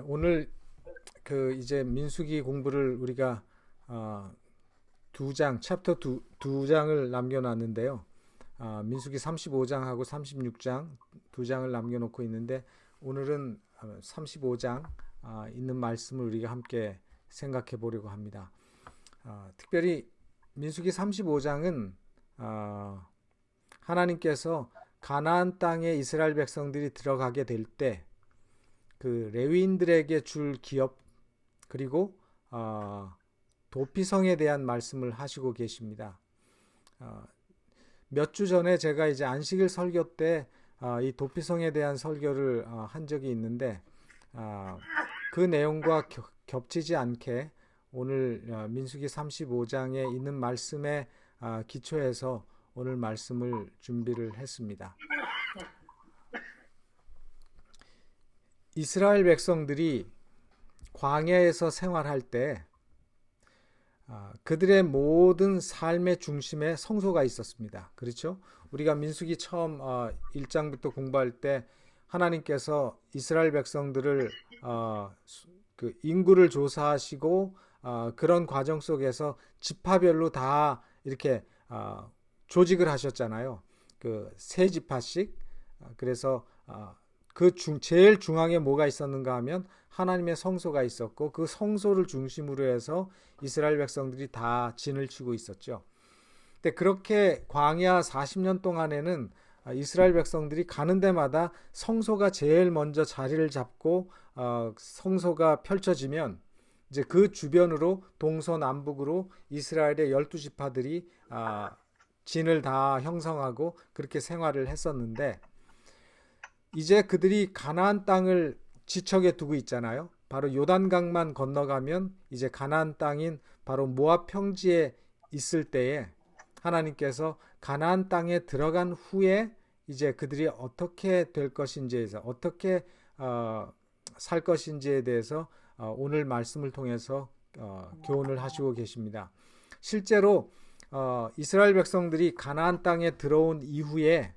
오늘 이제 민수기 공부를 우리가 챕터 두 장을 남겨놨는데요. 민수기 35장하고 36장 두 장을 남겨놓고 있는데 오늘은 35장 있는 말씀을 우리가 함께 생각해 보려고 합니다. 특별히 민수기 35장은 하나님께서 가나안 땅에 이스라엘 백성들이 들어가게 될 때 그 레위인들에게 줄 기업 그리고 도피성에 대한 말씀을 하시고 계십니다. 몇 주 전에 제가 이제 안식일 설교 때 이 도피성에 대한 설교를 한 적이 있는데 그 내용과 겹치지 않게 오늘 민수기 35장에 있는 말씀에 기초해서 오늘 말씀을 준비를 했습니다. 이스라엘 백성들이 광야에서 생활할 때 그들의 모든 삶의 중심에 성소가 있었습니다. 그렇죠? 우리가 민수기 처음 1장부터 공부할 때 하나님께서 이스라엘 백성들을 그 인구를 조사하시고 그런 과정 속에서 지파별로 다 이렇게 조직을 하셨잖아요. 그 세 지파씩. 그래서 제일 중앙에 뭐가 있었는가 하면 하나님의 성소가 있었고 그 성소를 중심으로 해서 이스라엘 백성들이 다 진을 치고 있었죠. 근데 그렇게 광야 40년 동안에는 이스라엘 백성들이 가는 데마다 성소가 제일 먼저 자리를 잡고 성소가 펼쳐지면 이제 그 주변으로 동서남북으로 이스라엘의 12지파들이 진을 다 형성하고 그렇게 생활을 했었는데 이제 그들이 가나안 땅을 지척에 두고 있잖아요. 바로 요단강만 건너가면 이제 가나안 땅인 바로 모압 평지에 있을 때에 하나님께서 가나안 땅에 들어간 후에 이제 그들이 어떻게 될 것인지에서 어떻게 살 것인지에 대해서 오늘 말씀을 통해서 교훈을 하시고 계십니다. 실제로 이스라엘 백성들이 가나안 땅에 들어온 이후에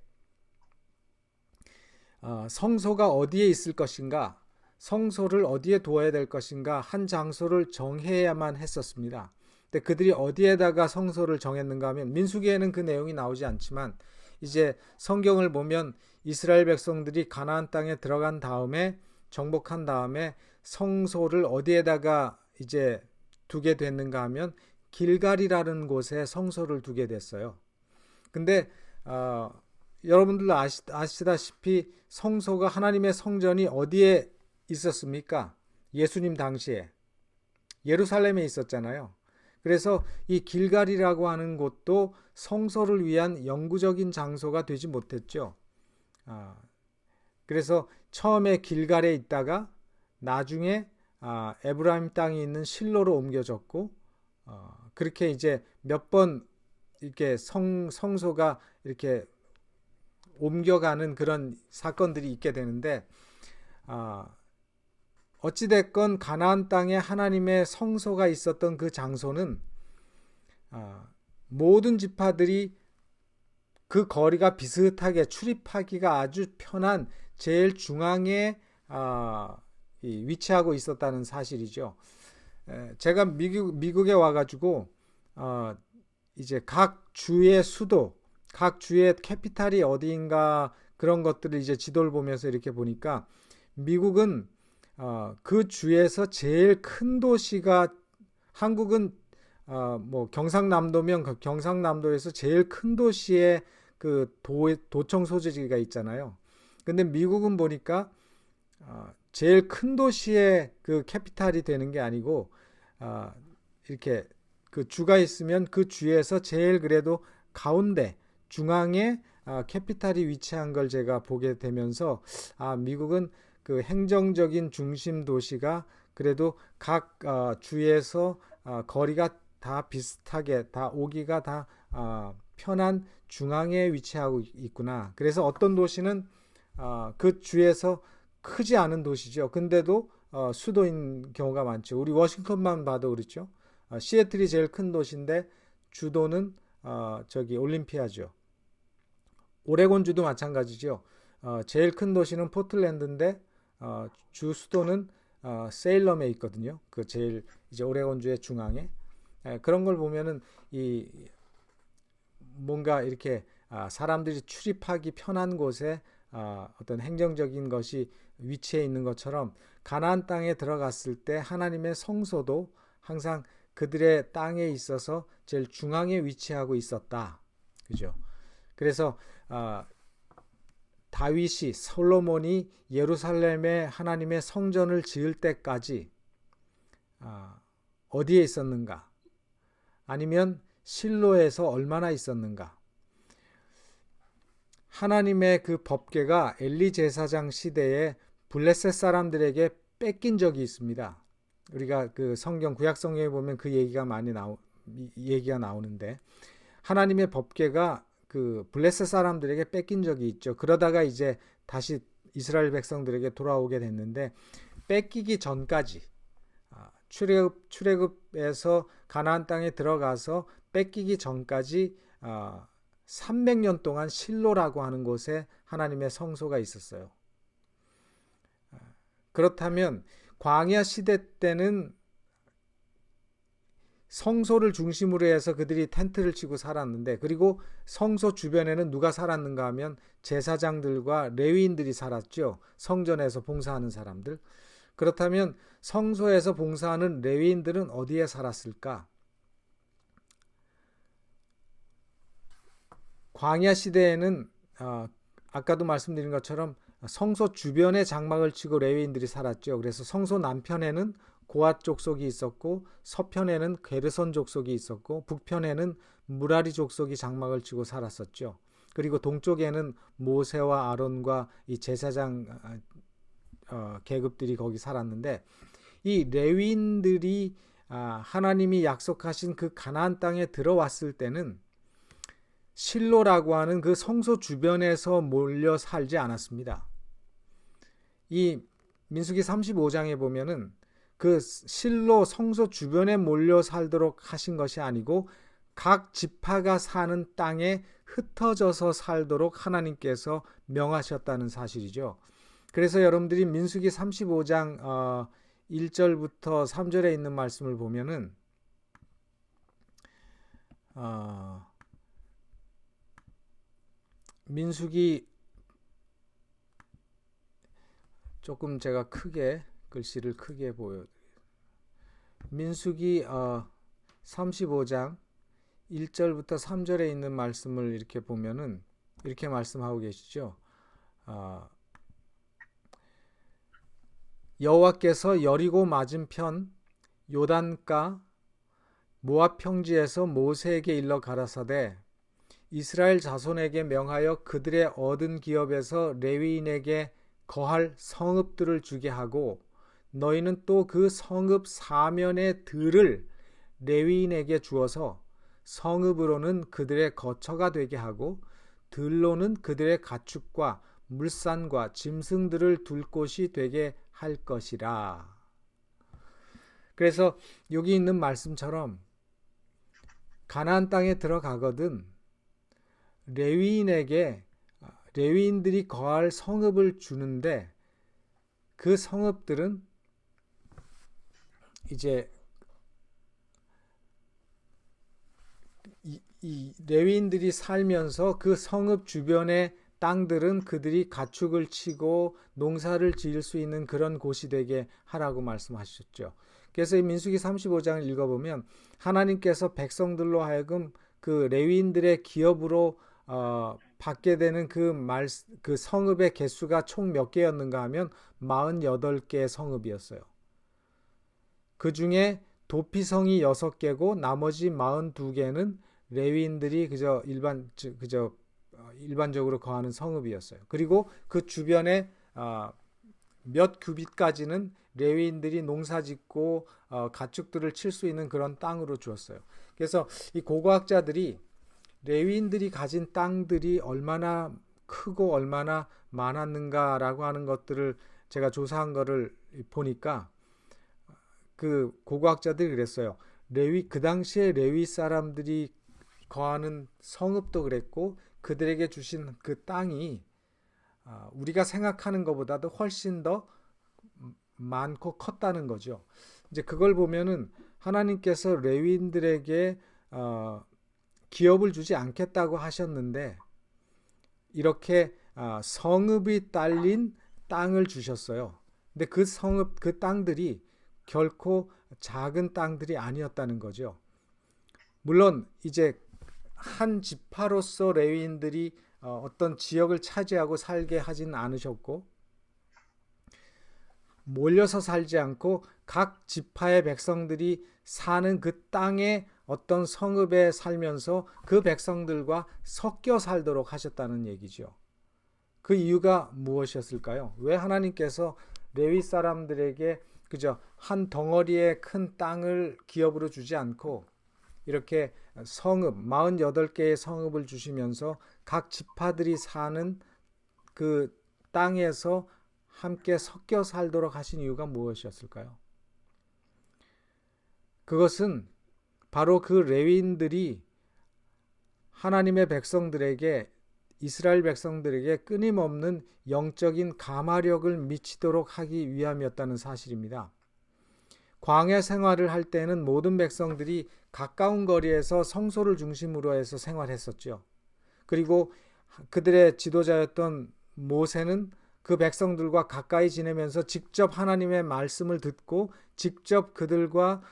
성소가 어디에 있을 것인가, 성소를 어디에 두어야 될 것인가 한 장소를 정해야만 했었습니다. 근데 그들이 어디에다가 성소를 정했는가 하면 민수기에는 그 내용이 나오지 않지만 이제 성경을 보면 이스라엘 백성들이 가나안 땅에 들어간 다음에 정복한 다음에 성소를 어디에다가 이제 두게 됐는가 하면 길갈이라는 곳에 성소를 두게 됐어요. 근데 여러분들도 아시다시피 성소가 하나님의 성전이 어디에 있었습니까? 예수님 당시에 예루살렘에 있었잖아요. 그래서 이 길갈이라고 하는 곳도 성소를 위한 영구적인 장소가 되지 못했죠. 그래서 처음에 길갈에 있다가 나중에 에브라임 땅이 있는 실로로 옮겨졌고 그렇게 이제 몇 번 이렇게 성소가 이렇게 옮겨가는 그런 사건들이 있게 되는데 어찌됐건 가나안 땅에 하나님의 성소가 있었던 그 장소는 모든 지파들이 그 거리가 비슷하게 출입하기가 아주 편한 제일 중앙에 위치하고 있었다는 사실이죠. 제가 미국에 와가지고 이제 각 주의 수도 각 주의 캐피탈이 어디인가 그런 것들을 이제 지도를 보면서 이렇게 보니까 미국은 그 주에서 제일 큰 도시가 한국은 뭐 경상남도면 그 경상남도에서 제일 큰 도시의 그 도청 소재지가 있잖아요. 근데 미국은 보니까 제일 큰 도시의 그 캐피탈이 되는 게 아니고 이렇게 그 주가 있으면 그 주에서 제일 그래도 가운데 중앙에 캐피탈이 위치한 걸 제가 보게 되면서 미국은 그 행정적인 중심 도시가 그래도 각 주에서 거리가 다 비슷하게 다 오기가 다 편한 중앙에 위치하고 있구나. 그래서 어떤 도시는 그 주에서 크지 않은 도시죠. 근데도 수도인 경우가 많죠. 우리 워싱턴만 봐도 그렇죠. 시애틀이 제일 큰 도시인데 주도는 저기 올림피아죠. 오레곤주도 마찬가지죠. 제일 큰 도시는 포틀랜드인데 주 수도는 세일럼에 있거든요. 그 제일 이제 오레곤주의 중앙에 그런 걸 보면은 이 뭔가 이렇게 사람들이 출입하기 편한 곳에 어떤 행정적인 것이 위치해 있는 것처럼 가나안 땅에 들어갔을 때 하나님의 성소도 항상 그들의 땅에 있어서 제일 중앙에 위치하고 있었다. 그죠? 그래서 다윗이 솔로몬이 예루살렘에 하나님의 성전을 지을 때까지 어디에 있었는가? 아니면 실로에서 얼마나 있었는가? 하나님의 그 법궤가 엘리 제사장 시대에 블레셋 사람들에게 뺏긴 적이 있습니다. 우리가 그 성경 구약 성경에 보면 그 얘기가 나오는데 하나님의 법궤가 그 블레셋 사람들에게 뺏긴 적이 있죠. 그러다가 이제 다시 이스라엘 백성들에게 돌아오게 됐는데 뺏기기 전까지 출애굽에서 가나안 땅에 들어가서 뺏기기 전까지 300년 동안 실로라고 하는 곳에 하나님의 성소가 있었어요. 그렇다면 광야 시대 때는 성소를 중심으로 해서 그들이 텐트를 치고 살았는데 그리고 성소 주변에는 누가 살았는가 하면 제사장들과 레위인들이 살았죠. 성전에서 봉사하는 사람들. 그렇다면 성소에서 봉사하는 레위인들은 어디에 살았을까? 광야 시대에는 아까도 말씀드린 것처럼 성소 주변에 장막을 치고 레위인들이 살았죠. 그래서 성소 남편에는 고앗 족속이 있었고 서편에는 게르손 족속이 있었고 북편에는 무라리 족속이 장막을 치고 살았었죠. 그리고 동쪽에는 모세와 아론과 이 제사장 계급들이 거기 살았는데 이 레위인들이 하나님이 약속하신 그 가나안 땅에 들어왔을 때는 실로라고 하는 그 성소 주변에서 몰려 살지 않았습니다. 이 민수기 35장에 보면은 그 실로 성소 주변에 몰려 살도록 하신 것이 아니고 각 지파가 사는 땅에 흩어져서 살도록 하나님께서 명하셨다는 사실이죠. 그래서 여러분들이 민수기 35장 1절부터 3절에 있는 말씀을 보면은 민수기 조금 제가 글씨를 크게 보여. 민수기 35장 1절부터 3절에 있는 말씀을 이렇게 보면은 이렇게 말씀하고 계시죠. 여호와께서 여리고 맞은편 요단가 모압 평지에서 모세에게 일러 가라사대 이스라엘 자손에게 명하여 그들의 얻은 기업에서 레위인에게 거할 성읍들을 주게 하고 너희는 또 그 성읍 사면의 들을 레위인에게 주어서 성읍으로는 그들의 거처가 되게 하고 들로는 그들의 가축과 물산과 짐승들을 둘 곳이 되게 할 것이라. 그래서 여기 있는 말씀처럼 가나안 땅에 들어가거든 레위인들이 거할 성읍을 주는데 그 성읍들은 이제 이 레위인들이 살면서 그 성읍 주변의 땅들은 그들이 가축을 치고 농사를 지을 수 있는 그런 곳이 되게 하라고 말씀하셨죠. 그래서 이 민수기 35장을 읽어보면 하나님께서 백성들로 하여금 그 레위인들의 기업으로 받게 되는 그 성읍의 개수가 총 몇 개였는가 하면 48개의 성읍이었어요. 그 중에 도피성이 6개고 나머지 42개는 레위인들이 그저 일반적으로 거하는 성읍이었어요. 그리고 그 주변에 몇 규빗까지는 레위인들이 농사짓고 가축들을 칠 수 있는 그런 땅으로 주었어요. 그래서 이 고고학자들이 레위인들이 가진 땅들이 얼마나 크고 얼마나 많았는가라고 하는 것들을 제가 조사한 거를 보니까 그 고고학자들이 그랬어요. 그 당시에 레위 사람들이 거하는 성읍도 그랬고 그들에게 주신 그 땅이 우리가 생각하는 것보다도 훨씬 더 많고 컸다는 거죠. 이제 그걸 보면은 하나님께서 레위인들에게 기업을 주지 않겠다고 하셨는데 이렇게 성읍이 딸린 땅을 주셨어요. 근데 그 성읍, 그 땅들이 결코 작은 땅들이 아니었다는 거죠. 물론 이제 한 지파로서 레위인들이 어떤 지역을 차지하고 살게 하진 않으셨고 몰려서 살지 않고 각 지파의 백성들이 사는 그 땅에 어떤 성읍에 살면서 그 백성들과 섞여 살도록 하셨다는 얘기죠. 그 이유가 무엇이었을까요? 왜 하나님께서 레위 사람들에게 그저 한 덩어리의 큰 땅을 기업으로 주지 않고 이렇게 성읍, 48개의 성읍을 주시면서 각 지파들이 사는 그 땅에서 함께 섞여 살도록 하신 이유가 무엇이었을까요? 그것은 바로 그 레위인들이 하나님의 백성들에게 이스라엘 백성들에게 끊임없는 영적인 감화력을 미치도록 하기 위함이었다는 사실입니다. 광야 생활을 할 때는 모든 백성들이 가까운 거리에서 성소를 중심으로 해서 생활했었죠. 그리고 그들의 지도자였던 모세는 그 백성들과 가까이 지내면서 직접 하나님의 말씀을 듣고 직접 그들과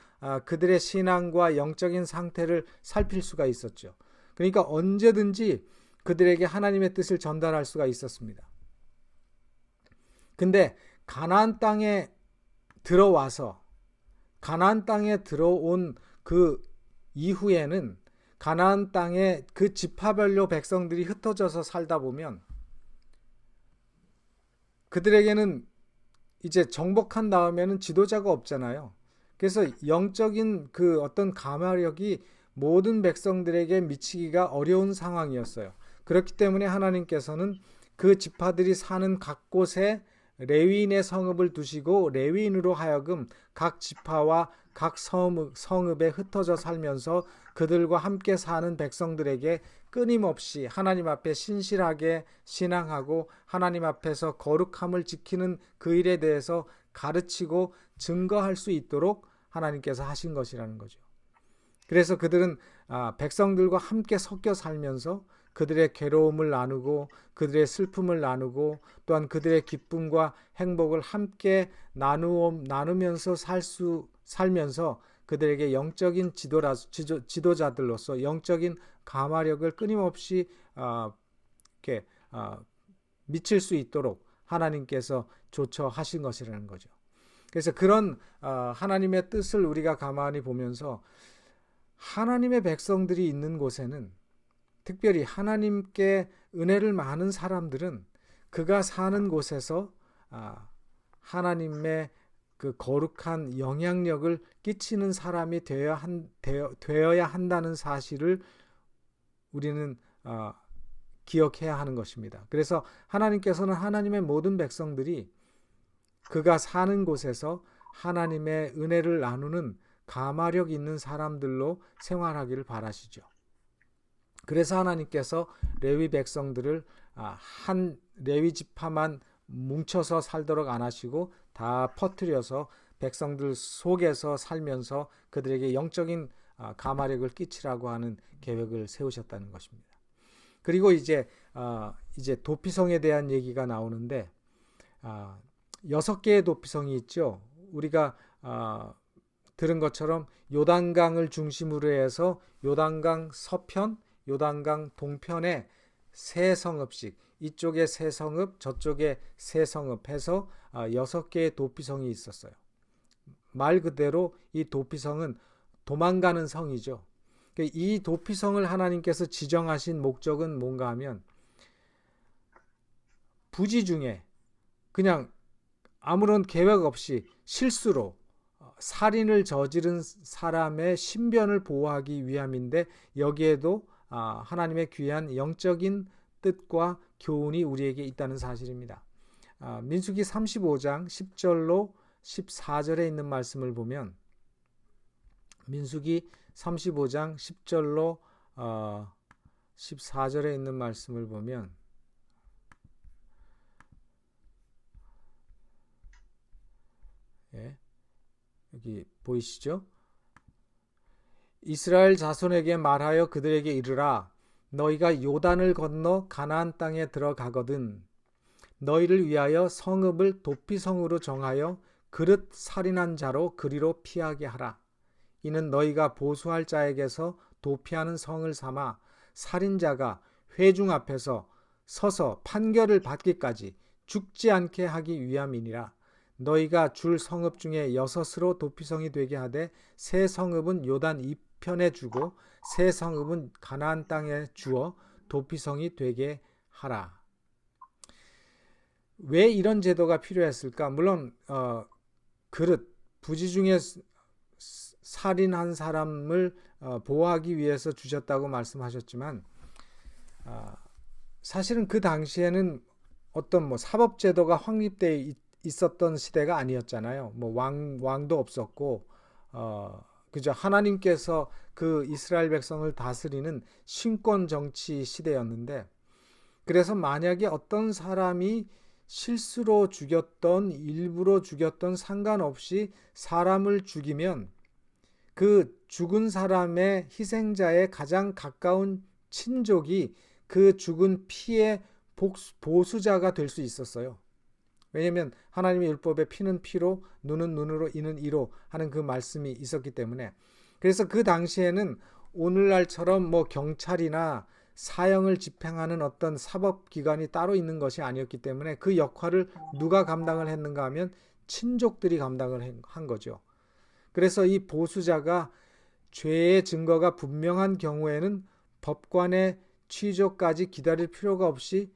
그들의 신앙과 영적인 상태를 살필 수가 있었죠. 그러니까 언제든지 그들에게 하나님의 뜻을 전달할 수가 있었습니다. 근데 가나안 땅에 들어와서 가나안 땅에 들어온 그 이후에는 가나안 땅에 그 지파별로 백성들이 흩어져서 살다 보면 그들에게는 이제 정복한 다음에는 지도자가 없잖아요. 그래서 영적인 그 어떤 감화력이 모든 백성들에게 미치기가 어려운 상황이었어요. 그렇기 때문에 하나님께서는 그 지파들이 사는 각 곳에 레위인의 성읍을 두시고 레위인으로 하여금 각 지파와 각 성읍에 흩어져 살면서 그들과 함께 사는 백성들에게 끊임없이 하나님 앞에 신실하게 신앙하고 하나님 앞에서 거룩함을 지키는 그 일에 대해서 가르치고 증거할 수 있도록 하나님께서 하신 것이라는 거죠. 그래서 그들은 백성들과 함께 섞여 살면서 그들의 괴로움을 나누고 그들의 슬픔을 나누고 또한 그들의 기쁨과 행복을 함께 나누면서 살면서 그들에게 영적인 지도자들로서 영적인 감화력을 끊임없이 이렇게 미칠 수 있도록 하나님께서 조처하신 것이라는 거죠. 그래서 그런 하나님의 뜻을 우리가 가만히 보면서 하나님의 백성들이 있는 곳에는 특별히 하나님께 은혜를 많은 사람들은 그가 사는 곳에서 하나님의 그 거룩한 영향력을 끼치는 사람이 되어야 한다는 사실을 우리는 기억해야 하는 것입니다. 그래서 하나님께서는 하나님의 모든 백성들이 그가 사는 곳에서 하나님의 은혜를 나누는 감화력 있는 사람들로 생활하기를 바라시죠. 그래서 하나님께서 레위 백성들을 한 레위 지파만 뭉쳐서 살도록 안 하시고 다 퍼뜨려서 백성들 속에서 살면서 그들에게 영적인 감화력을 끼치라고 하는 계획을 세우셨다는 것입니다. 그리고 이제 도피성에 대한 얘기가 나오는데 6개의 도피성이 있죠. 우리가 들은 것처럼 요단강을 중심으로 해서 요단강 서편, 요단강 동편에 세 성읍씩 이쪽에 세 성읍, 저쪽에 세 성읍 해서 6개의 도피성이 있었어요. 말 그대로 이 도피성은 도망가는 성이죠. 이 도피성을 하나님께서 지정하신 목적은 뭔가 하면 부지 중에 그냥 아무런 계획 없이 실수로 살인을 저지른 사람의 신변을 보호하기 위함인데 여기에도 하나님의 귀한 영적인 뜻과 교훈이 우리에게 있다는 사실입니다. 민수기 35장 10절로 14절에 있는 말씀을 보면 민수기 35장 10절로 14절에 있는 말씀을 보면 여기 보이시죠? 이스라엘 자손에게 말하여 그들에게 이르라. 너희가 요단을 건너 가나안 땅에 들어가거든 너희를 위하여 성읍을 도피성으로 정하여 그릇 살인한 자로 그리로 피하게 하라. 이는 너희가 보수할 자에게서 도피하는 성을 삼아 살인자가 회중 앞에서 서서 판결을 받기까지 죽지 않게 하기 위함이니라. 너희가 줄 성읍 중에 6으로 도피성이 되게 하되 세 성읍은 요단 이편에 주고 세 성읍은 가나안 땅에 주어 도피성이 되게 하라. 왜 이런 제도가 필요했을까? 물론 그릇 부지 중에 살인한 사람을 보호하기 위해서 주셨다고 말씀하셨지만 사실은 그 당시에는 어떤 사법제도가 확립되어 있었던 시대가 아니었잖아요. 왕도 없었고 그저 하나님께서 그 이스라엘 백성을 다스리는 신권 정치 시대였는데 그래서 만약에 어떤 사람이 실수로 죽였던 일부러 죽였던 상관없이 사람을 죽이면 그 죽은 사람의 희생자의 가장 가까운 친족이 그 죽은 피의 보수자가 될 수 있었어요. 왜냐하면 하나님의 율법에 피는 피로 눈은 눈으로 이는 이로 하는 그 말씀이 있었기 때문에 그래서 그 당시에는 오늘날처럼 경찰이나 사형을 집행하는 어떤 사법기관이 따로 있는 것이 아니었기 때문에 그 역할을 누가 감당을 했는가 하면 친족들이 감당을 한 거죠. 그래서 이 보수자가 죄의 증거가 분명한 경우에는 법관의 취조까지 기다릴 필요가 없이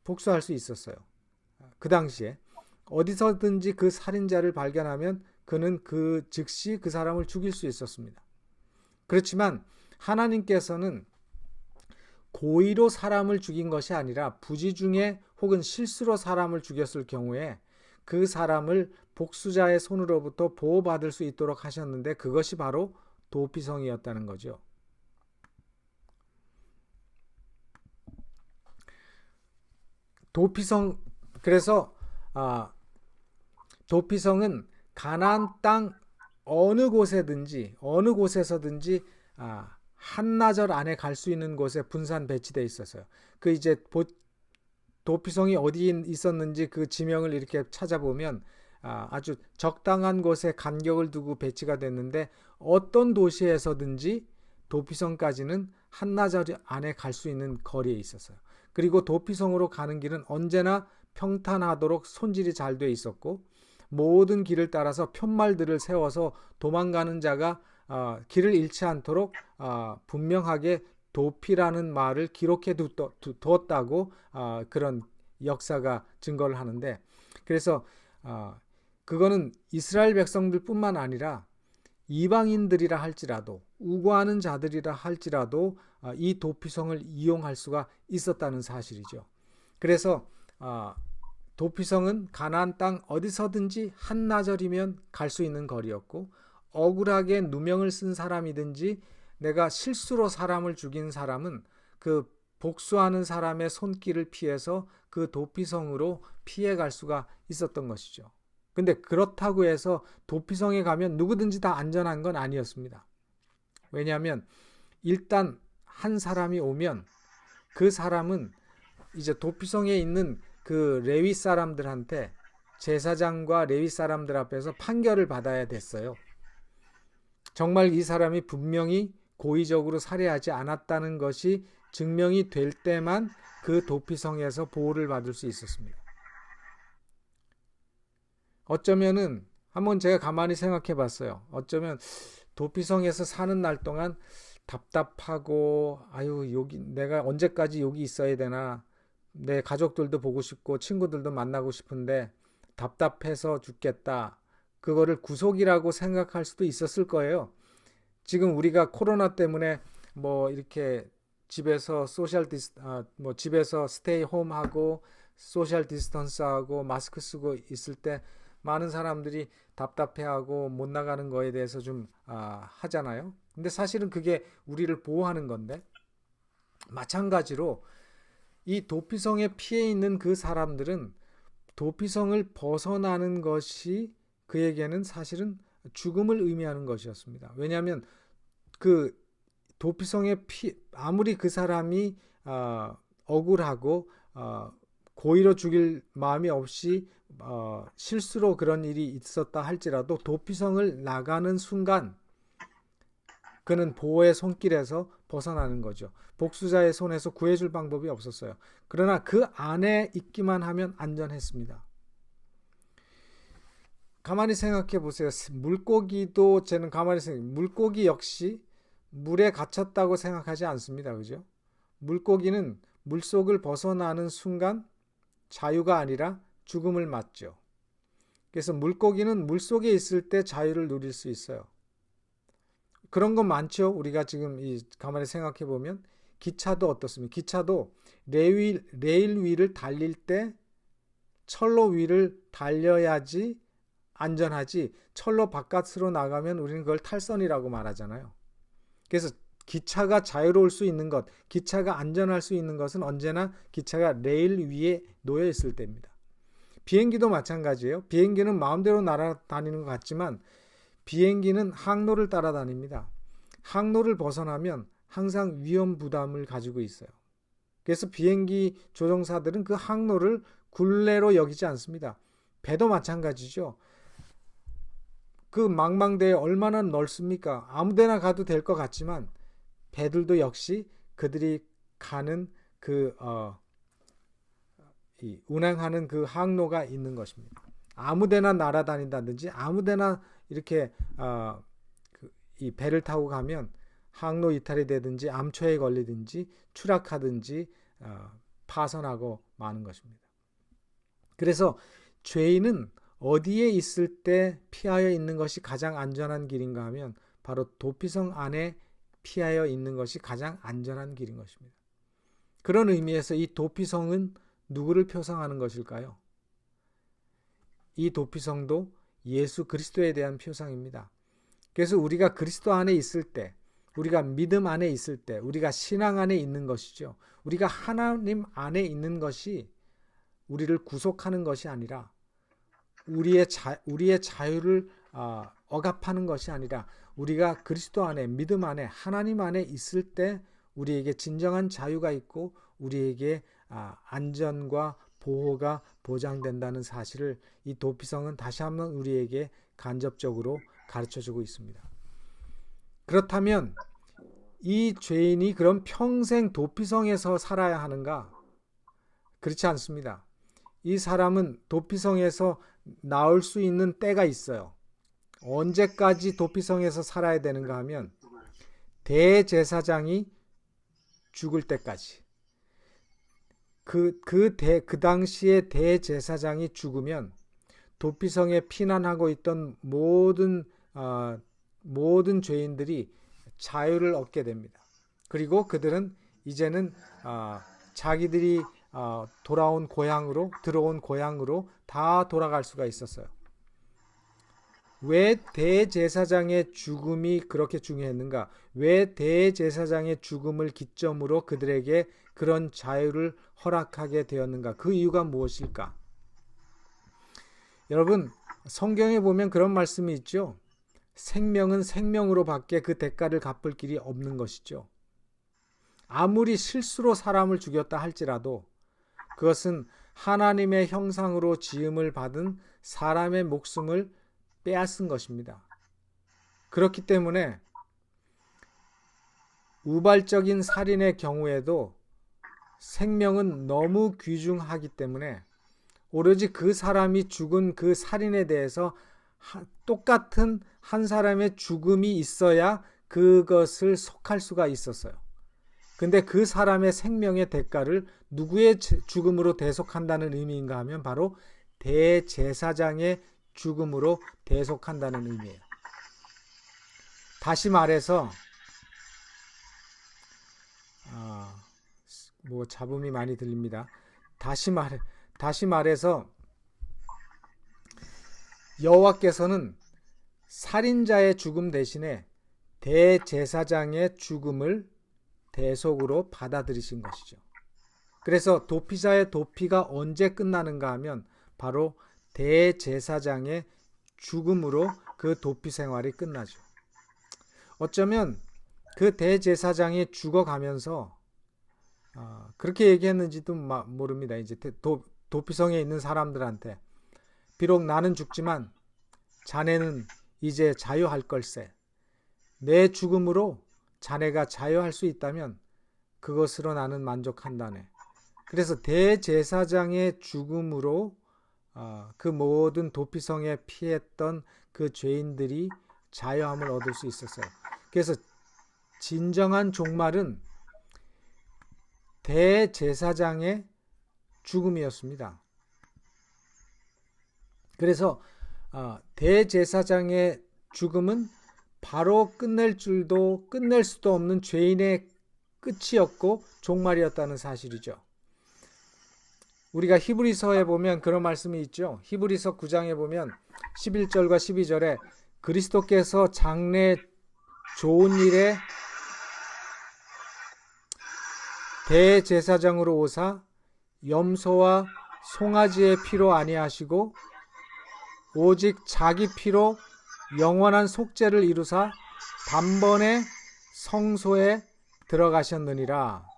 복수할 수 있었어요. 그 당시에 어디서든지 그 살인자를 발견하면 그는 그 즉시 그 사람을 죽일 수 있었습니다. 그렇지만 하나님께서는 고의로 사람을 죽인 것이 아니라 부지 중에 혹은 실수로 사람을 죽였을 경우에 그 사람을 복수자의 손으로부터 보호받을 수 있도록 하셨는데 그것이 바로 도피성이었다는 거죠. 그래서 도피성은 가나안 땅 어느 곳에서든지 한나절 안에 갈 수 있는 곳에 분산 배치되어 있었어요. 그 이제 도피성이 어디 있었는지 그 지명을 이렇게 찾아보면 아주 적당한 곳에 간격을 두고 배치가 됐는데 어떤 도시에서든지 도피성까지는 한나절 안에 갈 수 있는 거리에 있었어요. 그리고 도피성으로 가는 길은 언제나 평탄하도록 손질이 잘 돼 있었고 모든 길을 따라서 푯말들을 세워서 도망가는 자가 길을 잃지 않도록 분명하게 도피라는 말을 기록해 두었다고 그런 역사가 증거를 하는데 그래서 그거는 이스라엘 백성들뿐만 아니라 이방인들이라 할지라도 우고하는 자들이라 할지라도 이 도피성을 이용할 수가 있었다는 사실이죠. 그래서 도피성은 가나안 땅 어디서든지 한나절이면 갈 수 있는 거리였고 억울하게 누명을 쓴 사람이든지 내가 실수로 사람을 죽인 사람은 그 복수하는 사람의 손길을 피해서 그 도피성으로 피해갈 수가 있었던 것이죠. 근데 그렇다고 해서 도피성에 가면 누구든지 다 안전한 건 아니었습니다. 왜냐하면 일단 한 사람이 오면 그 사람은 이제 도피성에 있는 그 레위 사람들한테 제사장과 레위 사람들 앞에서 판결을 받아야 됐어요. 정말 이 사람이 분명히 고의적으로 살해하지 않았다는 것이 증명이 될 때만 그 도피성에서 보호를 받을 수 있었습니다. 어쩌면은 한번 제가 가만히 생각해 봤어요. 어쩌면 도피성에서 사는 날 동안 답답하고 여기 내가 언제까지 여기 있어야 되나 내 가족들도 보고 싶고 친구들도 만나고 싶은데 답답해서 죽겠다. 그거를 구속이라고 생각할 수도 있었을 거예요. 지금 우리가 코로나 때문에 이렇게 집에서 집에서 스테이 홈 하고 소셜 디스턴스 하고 마스크 쓰고 있을 때 많은 사람들이 답답해하고 못 나가는 거에 대해서 좀 하잖아요. 근데 사실은 그게 우리를 보호하는 건데 마찬가지로 이 도피성에 피해 있는 그 사람들은 도피성을 벗어나는 것이 그에게는 사실은 죽음을 의미하는 것이었습니다. 왜냐하면 그 도피성의 아무리 그 사람이 억울하고 고의로 죽일 마음이 없이 실수로 그런 일이 있었다 할지라도 도피성을 나가는 순간 그는 보호의 손길에서 벗어나는 거죠. 복수자의 손에서 구해줄 방법이 없었어요. 그러나 그 안에 있기만 하면 안전했습니다. 가만히 생각해 보세요. 물고기도 저는 가만히 물고기 역시 물에 갇혔다고 생각하지 않습니다. 그죠? 물고기는 물속을 벗어나는 순간 자유가 아니라 죽음을 맞죠. 그래서 물고기는 물속에 있을 때 자유를 누릴 수 있어요. 그런 건 많죠. 우리가 지금 가만히 생각해 보면 기차도 어떻습니까? 기차도 레일 위를 달릴 때 철로 위를 달려야지 안전하지, 철로 바깥으로 나가면 우리는 그걸 탈선이라고 말하잖아요. 그래서 기차가 자유로울 수 있는 것, 기차가 안전할 수 있는 것은 언제나 기차가 레일 위에 놓여 있을 때입니다. 비행기도 마찬가지예요. 비행기는 마음대로 날아다니는 것 같지만 비행기는 항로를 따라다닙니다. 항로를 벗어나면 항상 위험 부담을 가지고 있어요. 그래서 비행기 조종사들은 그 항로를 굴레로 여기지 않습니다. 배도 마찬가지죠. 그 망망대해 얼마나 넓습니까? 아무데나 가도 될 것 같지만 배들도 역시 그들이 가는 운행하는 그 항로가 있는 것입니다. 아무데나 날아다닌다든지 아무데나 이렇게 이 배를 타고 가면 항로 이탈이 되든지 암초에 걸리든지 추락하든지 파손하고 마는 것입니다. 그래서 죄인은 어디에 있을 때 피하여 있는 것이 가장 안전한 길인가 하면 바로 도피성 안에 피하여 있는 것이 가장 안전한 길인 것입니다. 그런 의미에서 이 도피성은 누구를 표상하는 것일까요? 이 도피성도 예수 그리스도에 대한 표상입니다. 그래서 우리가 그리스도 안에 있을 때, 우리가 믿음 안에 있을 때, 우리가 신앙 안에 있는 것이죠. 우리가 하나님 안에 있는 것이 우리를 구속하는 것이 아니라 우리의 자유를 억압하는 것이 아니라 우리가 그리스도 안에, 믿음 안에, 하나님 안에 있을 때 우리에게 진정한 자유가 있고 우리에게 안전과 보호가 보장된다는 사실을 이 도피성은 다시 한번 우리에게 간접적으로 가르쳐주고 있습니다. 그렇다면 이 죄인이 그럼 평생 도피성에서 살아야 하는가? 그렇지 않습니다. 이 사람은 도피성에서 나올 수 있는 때가 있어요. 언제까지 도피성에서 살아야 되는가 하면 대제사장이 죽을 때까지. 그 당시에 대제사장이 죽으면 도피성에 피난하고 있던 모든 죄인들이 자유를 얻게 됩니다. 그리고 그들은 이제는 자기들이 들어온 고향으로 다 돌아갈 수가 있었어요. 왜 대제사장의 죽음이 그렇게 중요했는가? 왜 대제사장의 죽음을 기점으로 그들에게 그런 자유를 허락하게 되었는가? 그 이유가 무엇일까? 여러분, 성경에 보면 그런 말씀이 있죠. 생명은 생명으로 밖에 그 대가를 갚을 길이 없는 것이죠. 아무리 실수로 사람을 죽였다 할지라도 그것은 하나님의 형상으로 지음을 받은 사람의 목숨을 빼앗은 것입니다. 그렇기 때문에 우발적인 살인의 경우에도 생명은 너무 귀중하기 때문에 오로지 그 사람이 죽은 그 살인에 대해서 똑같은 한 사람의 죽음이 있어야 그것을 속할 수가 있었어요. 근데 그 사람의 생명의 대가를 누구의 죽음으로 대속한다는 의미인가 하면 바로 대제사장의 죽음으로 대속한다는 의미예요. 다시 말해서 잡음이 많이 들립니다. 다시 말해서 여호와께서는 살인자의 죽음 대신에 대제사장의 죽음을 대속으로 받아들이신 것이죠. 그래서 도피자의 도피가 언제 끝나는가 하면 바로 대제사장의 죽음으로 그 도피 생활이 끝나죠. 어쩌면 그 대제사장이 죽어가면서 그렇게 얘기했는지도 모릅니다. 이제 도피성에 있는 사람들한테 비록 나는 죽지만 자네는 이제 자유할 걸세. 내 죽음으로 자네가 자유할 수 있다면 그것으로 나는 만족한다네. 그래서 대제사장의 죽음으로 그 모든 도피성에 피했던 그 죄인들이 자유함을 얻을 수 있었어요. 그래서 진정한 종말은 대제사장의 죽음이었습니다. 그래서 대제사장의 죽음은 바로 끝낼 수도 없는 죄인의 끝이었고 종말이었다는 사실이죠. 우리가 히브리서에 보면 그런 말씀이 있죠. 히브리서 9장에 보면 11절과 12절에 그리스도께서 장래 좋은 일에 대제사장으로 오사 염소와 송아지의 피로 아니하시고 오직 자기 피로 영원한 속죄를 이루사 단번에 성소에 들어가셨느니라.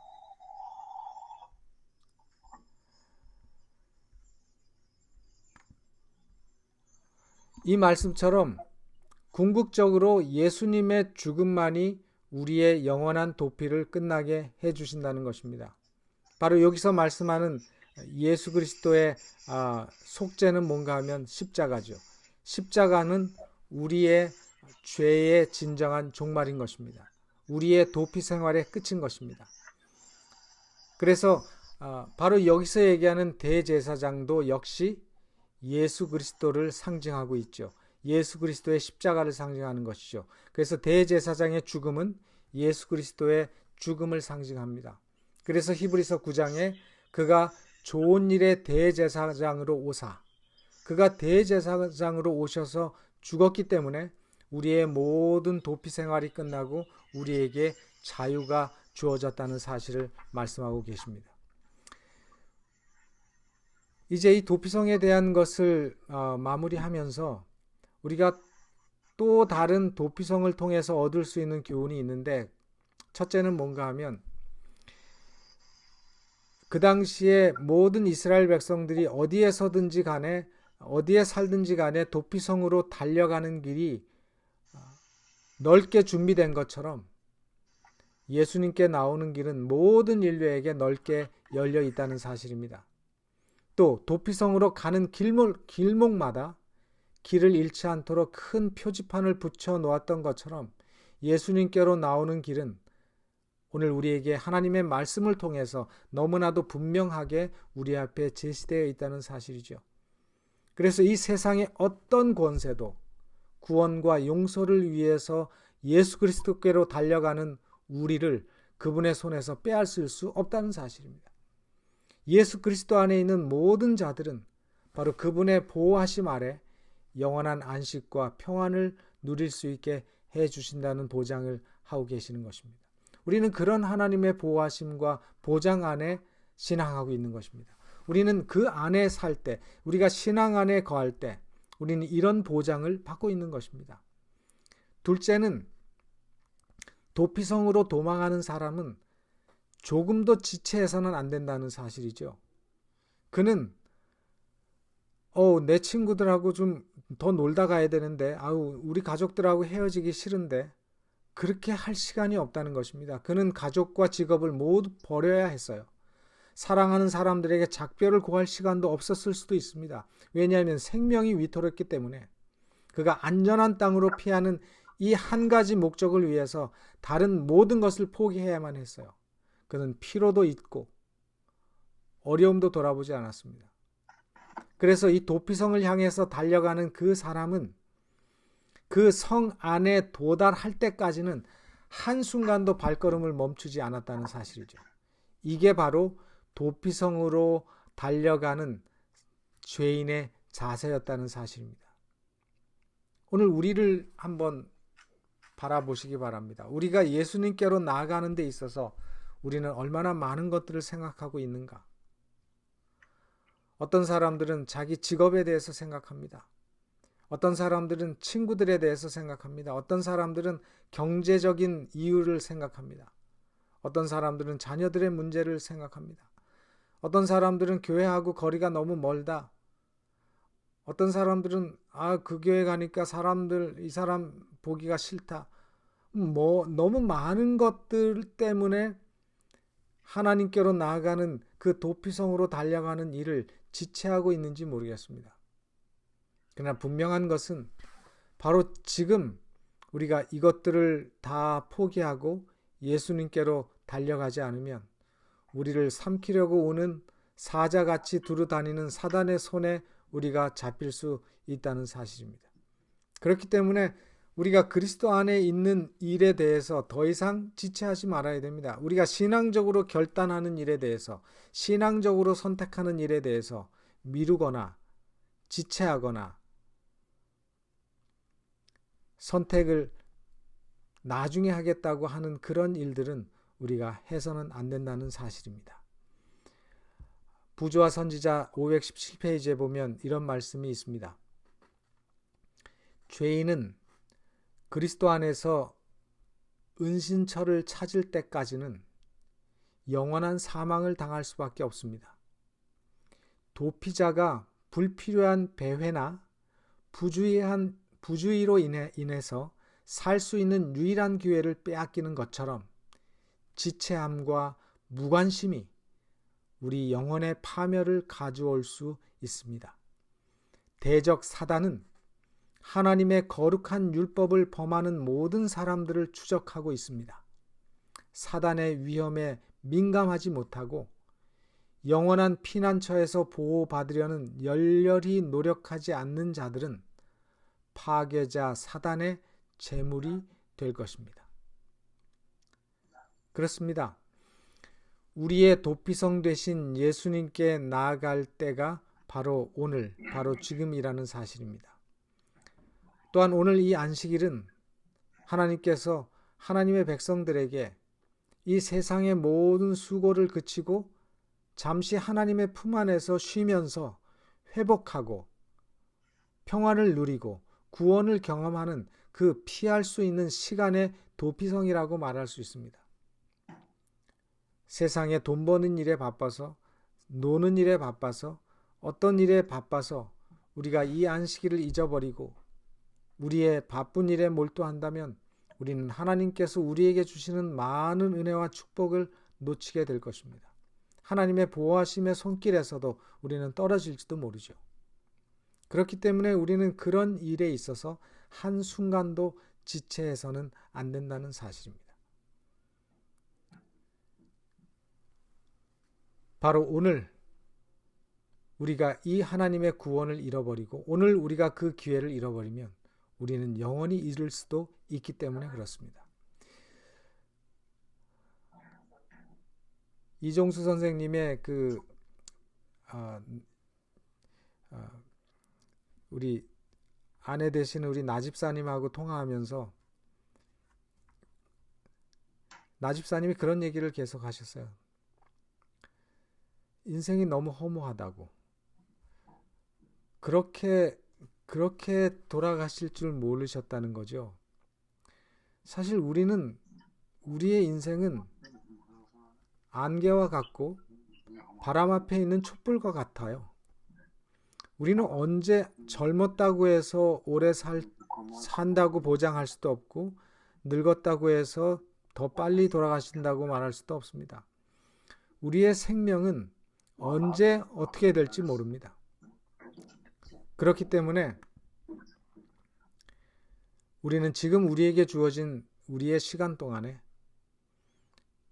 이 말씀처럼 궁극적으로 예수님의 죽음만이 우리의 영원한 도피를 끝나게 해주신다는 것입니다. 바로 여기서 말씀하는 예수 그리스도의 속죄는 뭔가 하면 십자가죠. 십자가는 우리의 죄의 진정한 종말인 것입니다. 우리의 도피 생활의 끝인 것입니다. 그래서 바로 여기서 얘기하는 대제사장도 역시 예수 그리스도를 상징하고 있죠. 예수 그리스도의 십자가를 상징하는 것이죠. 그래서 대제사장의 죽음은 예수 그리스도의 죽음을 상징합니다. 그래서 히브리서 9장에 그가 좋은 일의 대제사장으로 오사, 그가 대제사장으로 오셔서 죽었기 때문에 우리의 모든 도피 생활이 끝나고 우리에게 자유가 주어졌다는 사실을 말씀하고 계십니다. 이제 이 도피성에 대한 것을 마무리하면서 우리가 또 다른 도피성을 통해서 얻을 수 있는 교훈이 있는데, 첫째는 뭔가 하면 그 당시에 모든 이스라엘 백성들이 어디에 서든지 간에 어디에 살든지 간에 도피성으로 달려가는 길이 넓게 준비된 것처럼 예수님께 나오는 길은 모든 인류에게 넓게 열려 있다는 사실입니다. 또 도피성으로 가는 길목마다 길을 잃지 않도록 큰 표지판을 붙여 놓았던 것처럼 예수님께로 나오는 길은 오늘 우리에게 하나님의 말씀을 통해서 너무나도 분명하게 우리 앞에 제시되어 있다는 사실이죠. 그래서 이 세상의 어떤 권세도 구원과 용서를 위해서 예수 그리스도께로 달려가는 우리를 그분의 손에서 빼앗을 수 없다는 사실입니다. 예수 그리스도 안에 있는 모든 자들은 바로 그분의 보호하심 아래 영원한 안식과 평안을 누릴 수 있게 해주신다는 보장을 하고 계시는 것입니다. 우리는 그런 하나님의 보호하심과 보장 안에 신앙하고 있는 것입니다. 우리는 그 안에 살 때, 우리가 신앙 안에 거할 때 우리는 이런 보장을 받고 있는 것입니다. 둘째는 도피성으로 도망하는 사람은 조금도 지체해서는 안 된다는 사실이죠. 그는 내 친구들하고 좀 더 놀다 가야 되는데, 우리 가족들하고 헤어지기 싫은데, 그렇게 할 시간이 없다는 것입니다. 그는 가족과 직업을 모두 버려야 했어요. 사랑하는 사람들에게 작별을 고할 시간도 없었을 수도 있습니다. 왜냐하면 생명이 위태롭기 때문에. 그가 안전한 땅으로 피하는 이 한 가지 목적을 위해서 다른 모든 것을 포기해야만 했어요. 그는 피로도 있고 어려움도 돌아보지 않았습니다. 그래서 이 도피성을 향해서 달려가는 그 사람은 그 성 안에 도달할 때까지는 한순간도 발걸음을 멈추지 않았다는 사실이죠. 이게 바로 도피성으로 달려가는 죄인의 자세였다는 사실입니다. 오늘 우리를 한번 바라보시기 바랍니다. 우리가 예수님께로 나아가는 데 있어서 우리는 얼마나 많은 것들을 생각하고 있는가? 어떤 사람들은 자기 직업에 대해서 생각합니다. 어떤 사람들은 친구들에 대해서 생각합니다. 어떤 사람들은 경제적인 이유를 생각합니다. 어떤 사람들은 자녀들의 문제를 생각합니다. 어떤 사람들은 교회하고 거리가 너무 멀다. 어떤 사람들은 그 교회 가니까 이 사람 보기가 싫다. 너무 많은 것들 때문에 하나님께로 나아가는 그 도피성으로 달려가는 일을 지체하고 있는지 모르겠습니다. 그러나 분명한 것은 바로 지금 우리가 이것들을 다 포기하고 예수님께로 달려가지 않으면 우리를 삼키려고 오는 사자같이 두루 다니는 사단의 손에 우리가 잡힐 수 있다는 사실입니다. 그렇기 때문에 우리가 그리스도 안에 있는 일에 대해서 더 이상 지체하지 말아야 됩니다. 우리가 신앙적으로 결단하는 일에 대해서, 신앙적으로 선택하는 일에 대해서 미루거나 지체하거나 선택을 나중에 하겠다고 하는 그런 일들은 우리가 해서는 안 된다는 사실입니다. 부조와 선지자 517페이지에 보면 이런 말씀이 있습니다. 죄인은 그리스도 안에서 은신처를 찾을 때까지는 영원한 사망을 당할 수밖에 없습니다. 도피자가 불필요한 배회나 부주의로 인해서 살 수 있는 유일한 기회를 빼앗기는 것처럼 지체함과 무관심이 우리 영혼의 파멸을 가져올 수 있습니다. 대적 사단은 하나님의 거룩한 율법을 범하는 모든 사람들을 추적하고 있습니다. 사단의 위험에 민감하지 못하고 영원한 피난처에서 보호받으려는 열렬히 노력하지 않는 자들은 파괴자 사단의 제물이 될 것입니다. 그렇습니다. 우리의 도피성 되신 예수님께 나아갈 때가 바로 오늘, 바로 지금이라는 사실입니다. 또한 오늘 이 안식일은 하나님께서 하나님의 백성들에게 이 세상의 모든 수고를 그치고 잠시 하나님의 품 안에서 쉬면서 회복하고 평안을 누리고 구원을 경험하는 그 피할 수 있는 시간의 도피성이라고 말할 수 있습니다. 세상에 돈 버는 일에 바빠서, 노는 일에 바빠서, 어떤 일에 바빠서 우리가 이 안식일을 잊어버리고 우리의 바쁜 일에 몰두한다면 우리는 하나님께서 우리에게 주시는 많은 은혜와 축복을 놓치게 될 것입니다. 하나님의 보호하심의 손길에서도 우리는 떨어질지도 모르죠. 그렇기 때문에 우리는 그런 일에 있어서 한순간도 지체해서는 안 된다는 사실입니다. 바로 오늘 우리가 이 하나님의 구원을 잃어버리고 오늘 우리가 그 기회를 잃어버리면 우리는 영원히 잃을 수도 있기 때문에 그렇습니다. 이종수 선생님의 우리 아내 되시는 우리 나집사님하고 통화하면서 나집사님이 그런 얘기를 계속 하셨어요. 인생이 너무 허무하다고. 그렇게 돌아가실 줄 모르셨다는 거죠. 사실 우리의 인생은 안개와 같고 바람 앞에 있는 촛불과 같아요. 우리는 언제 젊었다고 해서 오래 산다고 보장할 수도 없고 늙었다고 해서 더 빨리 돌아가신다고 말할 수도 없습니다. 우리의 생명은 언제 어떻게 될지 모릅니다. 그렇기 때문에 우리는 지금 우리에게 주어진 우리의 시간 동안에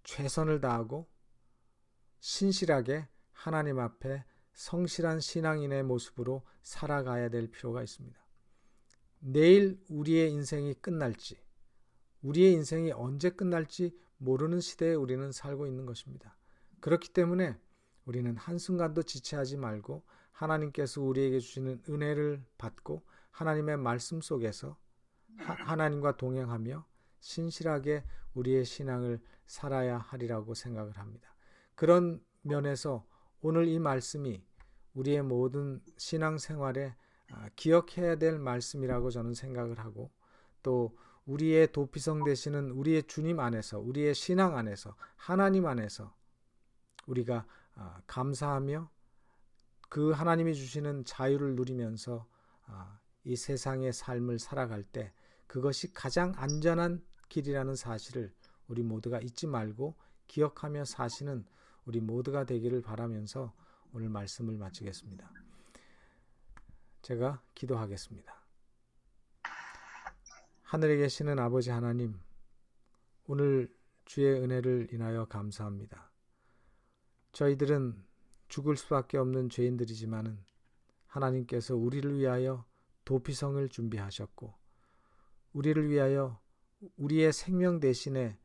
최선을 다하고 신실하게 하나님 앞에 성실한 신앙인의 모습으로 살아가야 될 필요가 있습니다. 내일 우리의 인생이 끝날지, 우리의 인생이 언제 끝날지 모르는 시대에 우리는 살고 있는 것입니다. 그렇기 때문에 우리는 한순간도 지체하지 말고 하나님께서 우리에게 주시는 은혜를 받고 하나님의 말씀 속에서 하나님과 동행하며 신실하게 우리의 신앙을 살아야 하리라고 생각을 합니다. 그런 면에서 오늘 이 말씀이 우리의 모든 신앙생활에 기억해야 될 말씀이라고 저는 생각을 하고, 또 우리의 도피성 되시는 우리의 주님 안에서, 우리의 신앙 안에서, 하나님 안에서 우리가 감사하며 그 하나님이 주시는 자유를 누리면서 이 세상의 삶을 살아갈 때 그것이 가장 안전한 길이라는 사실을 우리 모두가 잊지 말고 기억하며 사시는 우리 모두가 되기를 바라면서 오늘 말씀을 마치겠습니다. 제가 기도하겠습니다. 하늘에 계시는 아버지 하나님, 오늘 주의 은혜를 인하여 감사합니다. 저희들은 죽을 수밖에 없는 죄인들이지만은 하나님께서 우리를 위하여 도피성을 준비하셨고, 우리를 위하여 우리의 생명 대신에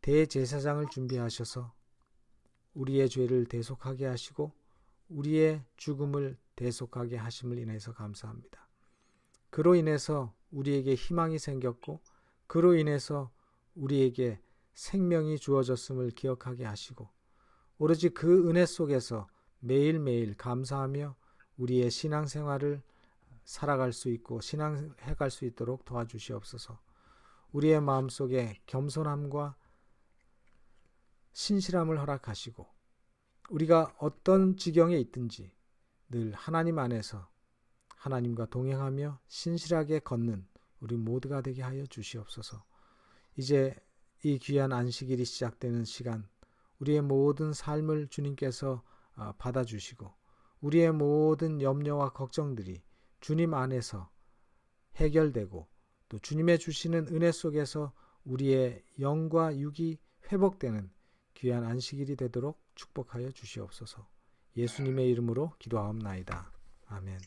대제사장을 준비하셔서 우리의 죄를 대속하게 하시고 우리의 죽음을 대속하게 하심을 인해서 감사합니다. 그로 인해서 우리에게 희망이 생겼고, 그로 인해서 우리에게 생명이 주어졌음을 기억하게 하시고, 오로지 그 은혜 속에서 매일매일 감사하며 우리의 신앙생활을 살아갈 수 있고 신앙해 갈 수 있도록 도와주시옵소서. 우리의 마음속에 겸손함과 신실함을 허락하시고, 우리가 어떤 지경에 있든지 늘 하나님 안에서 하나님과 동행하며 신실하게 걷는 우리 모두가 되게 하여 주시옵소서. 이제 이 귀한 안식일이 시작되는 시간, 우리의 모든 삶을 주님께서 받아주시고 우리의 모든 염려와 걱정들이 주님 안에서 해결되고, 또 주님의 주시는 은혜 속에서 우리의 영과 육이 회복되는 귀한 안식일이 되도록 축복하여 주시옵소서. 예수님의 이름으로 기도하옵나이다. 아멘.